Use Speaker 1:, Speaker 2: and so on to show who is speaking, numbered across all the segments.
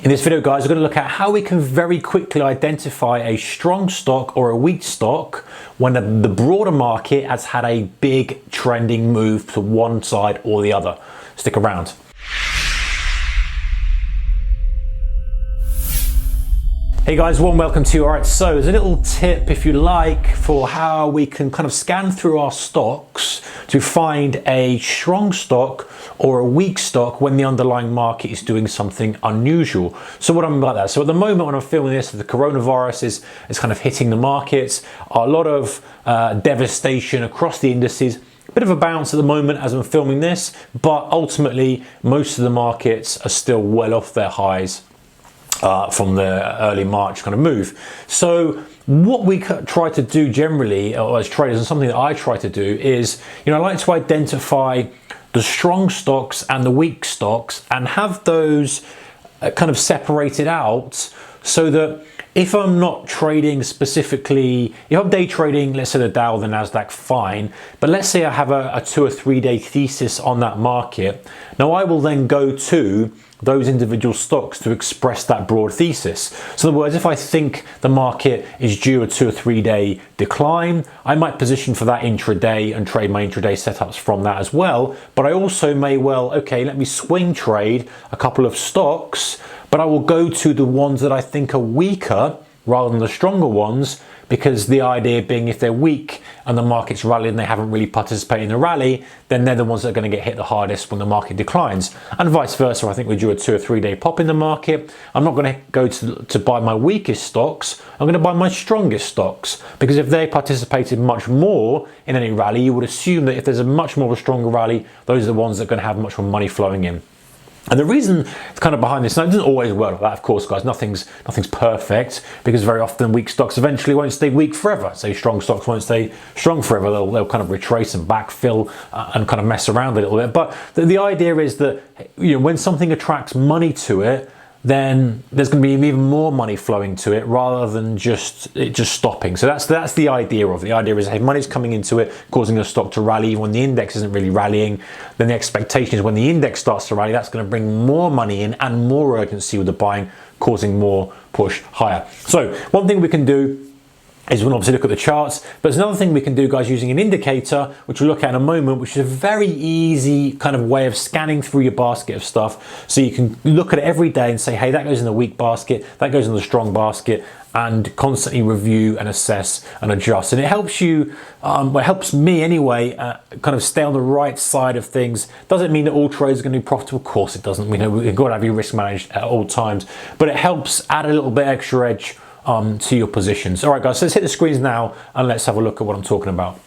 Speaker 1: In this video, guys, we're going to look at how we can very quickly identify a strong stock or a weak stock when the broader market has had a big trending move to one side or the other. Stick around. Hey guys, warm welcome to you. Alright, so there's a little tip, if you like, for how we can kind of scan through our stocks to find a strong stock or a weak stock when the underlying market is doing something unusual. So what I mean by that, so at the moment when I'm filming this, the coronavirus is kind of hitting the markets, a lot of devastation across the indices. A bit of a bounce at the moment as I'm filming this, but ultimately most of the markets are still well off their highs from the early March kind of move. So what we try to do generally, or as traders, and something that I try to do is, I like to identify the strong stocks and the weak stocks and have those kind of separated out so that if I'm not trading specifically, if I'm day trading, let's say the Dow, the Nasdaq, fine. But let's say I have a 2 or 3 day thesis on that market. Now I will then go to those individual stocks to express that broad thesis. So in other words, if I think the market is due a 2 or 3 day decline, I might position for that intraday and trade my intraday setups from that as well. But I also may well, okay, let me swing trade a couple of stocks, but I will go to the ones that I think are weaker rather than the stronger ones, because the idea being if they're weak and the market's rallying and they haven't really participated in the rally, then they're the ones that are going to get hit the hardest when the market declines. And vice versa, I think we do a 2 or 3 day pop in the market. I'm not going to go to buy my weakest stocks, I'm going to buy my strongest stocks, because if they participated much more in any rally, you would assume that if there's a much more of a stronger rally, those are the ones that are going to have much more money flowing in. And the reason it's kind of behind this, now it doesn't always work like that, of course, guys, nothing's perfect, because very often weak stocks eventually won't stay weak forever. So strong stocks won't stay strong forever. They'll kind of retrace and backfill and kind of mess around a little bit. But the idea is that, when something attracts money to it, then there's going to be even more money flowing to it rather than just stopping. So that's the idea of it. The idea is, hey, money's coming into it, causing the stock to rally. When the index isn't really rallying, then the expectation is when the index starts to rally, that's going to bring more money in and more urgency with the buying, causing more push higher. So one thing we can do is we'll obviously look at the charts, but there's another thing we can do, guys, using an indicator, which we'll look at in a moment, which is a very easy kind of way of scanning through your basket of stuff. So you can look at it every day and say, hey, that goes in the weak basket, that goes in the strong basket, and constantly review and assess and adjust. And it helps you, well, it helps me anyway, kind of stay on the right side of things. Doesn't mean that all trades are going to be profitable. Of course it doesn't. We've got to have your risk managed at all times, but it helps add a little bit extra edge to your positions. All right, guys, so let's hit the screens now and let's have a look at what I'm talking about.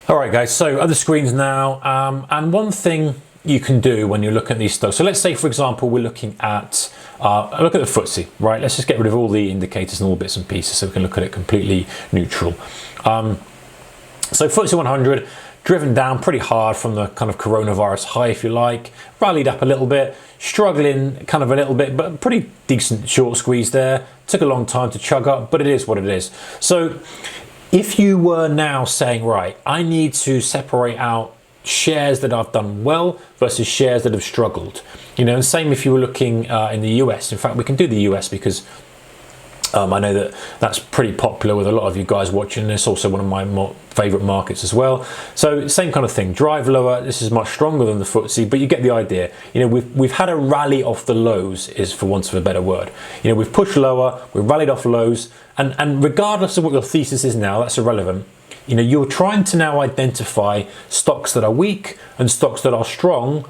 Speaker 1: All right, guys, so at the screens now, and one thing you can do when you're looking at these stocks. So let's say, for example, we're looking at look at the FTSE, right? Let's just get rid of all the indicators and all bits and pieces so we can look at it completely neutral. So FTSE 100 driven down pretty hard from the kind of coronavirus high, if you like, rallied up a little bit, struggling kind of a little bit, but pretty decent short squeeze there. Took a long time to chug up, but it is what it is. So if you were now saying, right, I need to separate out shares that I've done well versus shares that have struggled, and same if you were looking in the US. In fact, we can do the US because I know that that's pretty popular with a lot of you guys watching this. Also one of my favorite markets as well. So same kind of thing, drive lower. This is much stronger than the FTSE, but you get the idea. We've had a rally off the lows, is for want of a better word. We've pushed lower, we've rallied off lows, and regardless of what your thesis is now, that's irrelevant. You're trying to now identify stocks that are weak and stocks that are strong,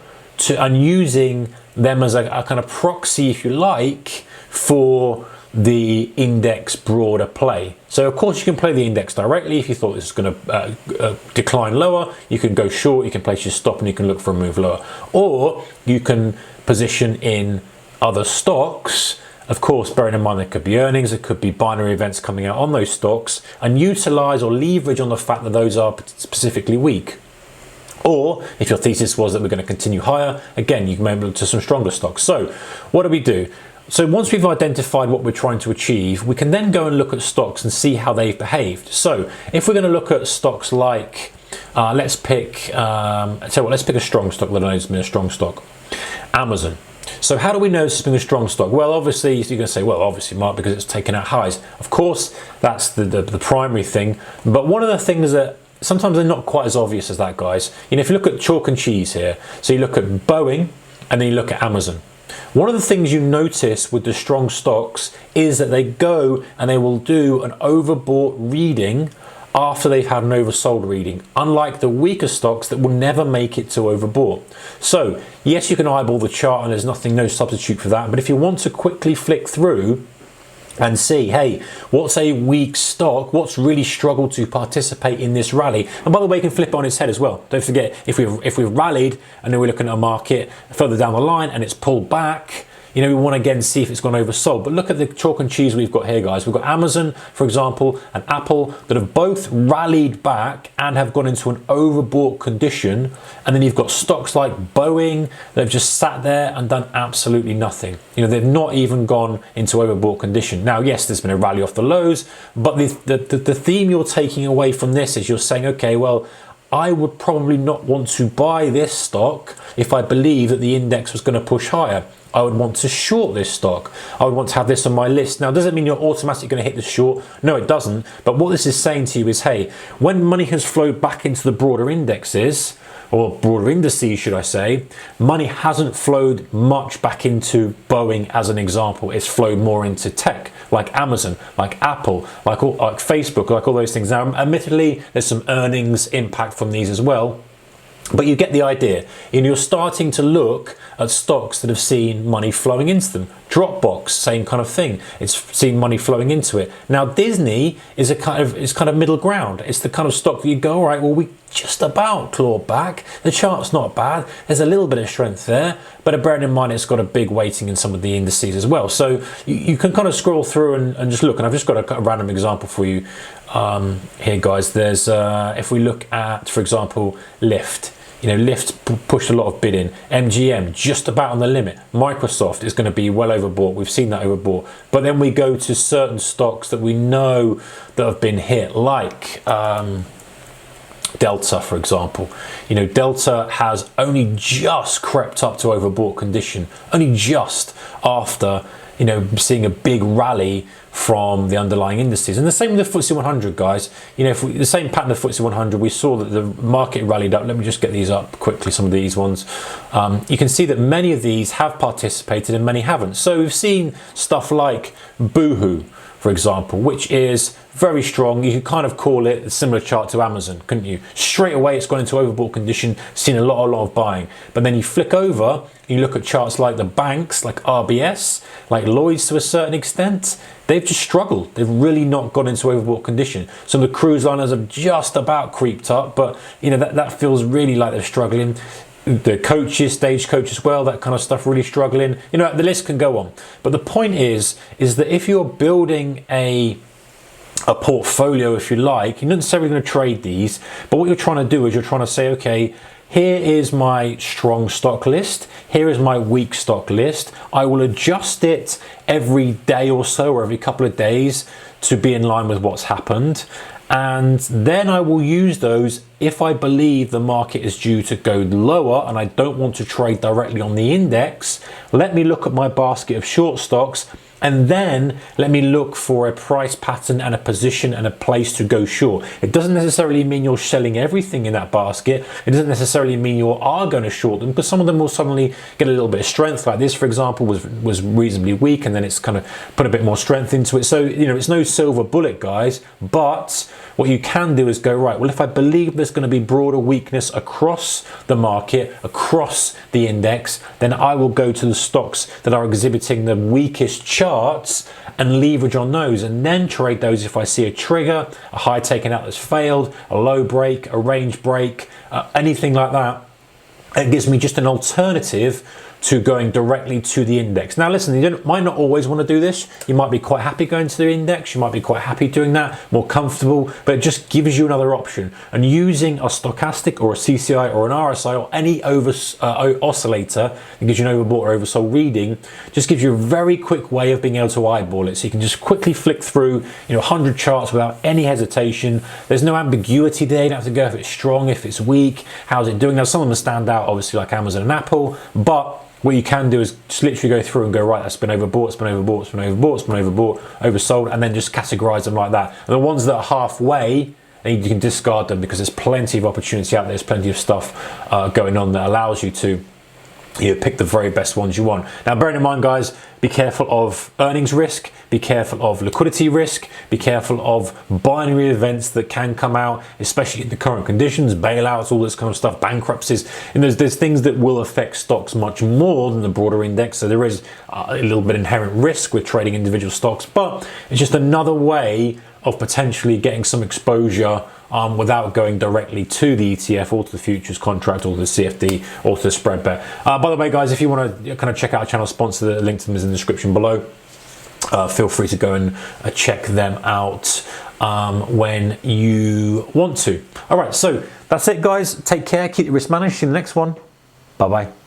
Speaker 1: and using them as a kind of proxy, if you like, for the index broader play. So of course you can play the index directly. If you thought this is going to decline lower, you can go short, you can place your stop, and you can look for a move lower. Or you can position in other stocks. Of course, bearing in mind there could be earnings, there could be binary events coming out on those stocks, and utilize or leverage on the fact that those are specifically weak. Or if your thesis was that we're going to continue higher, again, you can move to some stronger stocks. So what do? So once we've identified what we're trying to achieve, we can then go and look at stocks and see how they've behaved. So if we're going to look at stocks like, let's pick a strong stock that I know has been a strong stock, Amazon. So how do we know this has been a strong stock? Well, obviously, you're going to say, well, obviously, Mark, because it's taken out highs. Of course, that's the primary thing. But one of the things that sometimes they're not quite as obvious as that, guys. You know, if you look at chalk and cheese here, so you look at Boeing and then you look at Amazon. One of the things you notice with the strong stocks is that they go and they will do an overbought reading after they've had an oversold reading, unlike the weaker stocks that will never make it to overbought. So yes, you can eyeball the chart and there's no substitute for that, but if you want to quickly flick through and see, hey, what's a weak stock, what's really struggled to participate in this rally, and by the way, you can flip it on its head as well. Don't forget, if we've rallied and then we're looking at a market further down the line and it's pulled back, you know, we want to again see if it's gone oversold. But look at the chalk and cheese we've got here, guys. We've got Amazon, for example, and Apple that have both rallied back and have gone into an overbought condition. And then you've got stocks like Boeing that have just sat there and done absolutely nothing. You know, they've not even gone into overbought condition. Now, yes, there's been a rally off the lows, but the theme you're taking away from this is you're saying, okay, well, I would probably not want to buy this stock if I believe that the index was going to push higher. I would want to short this stock. I would want to have this on my list. Now, does it mean you're automatically going to hit the short? No, it doesn't. But what this is saying to you is, hey, when money has flowed back into the broader indexes, or broader indices, should I say, money hasn't flowed much back into Boeing as an example. It's flowed more into tech, like Amazon, like Apple, like Facebook, like all those things. Now, admittedly, there's some earnings impact from these as well. But you get the idea. And you're starting to look at stocks that have seen money flowing into them. Dropbox, same kind of thing. It's seen money flowing into it. Now Disney is kind of middle ground. It's the kind of stock that you go, all right, well, we just about clawed back. The chart's not bad. There's a little bit of strength there, but bearing in mind it's got a big weighting in some of the indices as well. So you can kind of scroll through and just look. And I've just got a random example for you here, guys. There's if we look at, for example, Lyft. You know, Lyft pushed a lot of bid in. MGM, just about on the limit. Microsoft is going to be well overbought. We've seen that overbought. But then we go to certain stocks that we know that have been hit, like Delta, for example. You know, Delta has only just crept up to overbought condition, only just after, you know, seeing a big rally from the underlying indices. And the same with the FTSE 100, guys. You know, the same pattern of FTSE 100, we saw that the market rallied up. Let me just get these up quickly, some of these ones. You can see that many of these have participated and many haven't. So we've seen stuff like Boohoo, for example, which is very strong. You could kind of call it a similar chart to Amazon, couldn't you? Straight away, it's gone into overbought condition, seen a lot of buying. But then you flick over, you look at charts like the banks, like RBS, like Lloyd's to a certain extent. They've just struggled. They've really not gone into overbought condition. Some of the cruise liners have just about creeped up, but you know that feels really like they're struggling. The coaches, stagecoach as well, that kind of stuff really struggling. You know, the list can go on. But the point is that if you're building a portfolio, if you like, you're not necessarily going to trade these, but what you're trying to do is you're trying to say, okay, here is my strong stock list, here is my weak stock list. I will adjust it every day or so, or every couple of days, to be in line with what's happened. And then I will use those if I believe the market is due to go lower and I don't want to trade directly on the index. Let me look at my basket of short stocks, and then let me look for a price pattern and a position and a place to go short. It doesn't necessarily mean you're selling everything in that basket. It doesn't necessarily mean you are going to short them, because some of them will suddenly get a little bit of strength. Like this, for example, was reasonably weak, and then it's kind of put a bit more strength into it. So, you know, it's no silver bullet, guys, but what you can do is go, right, well, if I believe there's going to be broader weakness across the market, across the index, then I will go to the stocks that are exhibiting the weakest charts and leverage on those, and then trade those if I see a trigger, a high taken out that's failed, a low break, a range break, anything like that. It gives me just an alternative to going directly to the index. Now listen, you might not always want to do this. You might be quite happy going to the index. You might be quite happy doing that, more comfortable, but it just gives you another option. And using a stochastic or a CCI or an RSI or any oscillator that gives you an overbought or oversold reading, just gives you a very quick way of being able to eyeball it. So you can just quickly flick through, 100 charts without any hesitation. There's no ambiguity there. You don't have to go if it's strong, if it's weak, how's it doing. Now some of them stand out, obviously, like Amazon and Apple, but what you can do is just literally go through and go, right, that's been overbought, it's been overbought, it's been overbought, it's been overbought, oversold, and then just categorize them like that. And the ones that are halfway, and you can discard them, because there's plenty of opportunity out there, there's plenty of stuff going on that allows you to pick the very best ones you want. Now, bearing in mind, guys, be careful of earnings risk, be careful of liquidity risk, be careful of binary events that can come out, especially in the current conditions, bailouts, all this kind of stuff, bankruptcies. And there's things that will affect stocks much more than the broader index. So there is a little bit inherent risk with trading individual stocks, but it's just another way of potentially getting some exposure without going directly to the ETF or to the futures contract or the CFD or to the spread bet. By the way, guys, if you want to kind of check out our channel sponsor, the link to them is in the description below. Feel free to go and check them out when you want to. All right, so that's it, guys. Take care, keep your risk managed. See you in the next one. Bye-bye.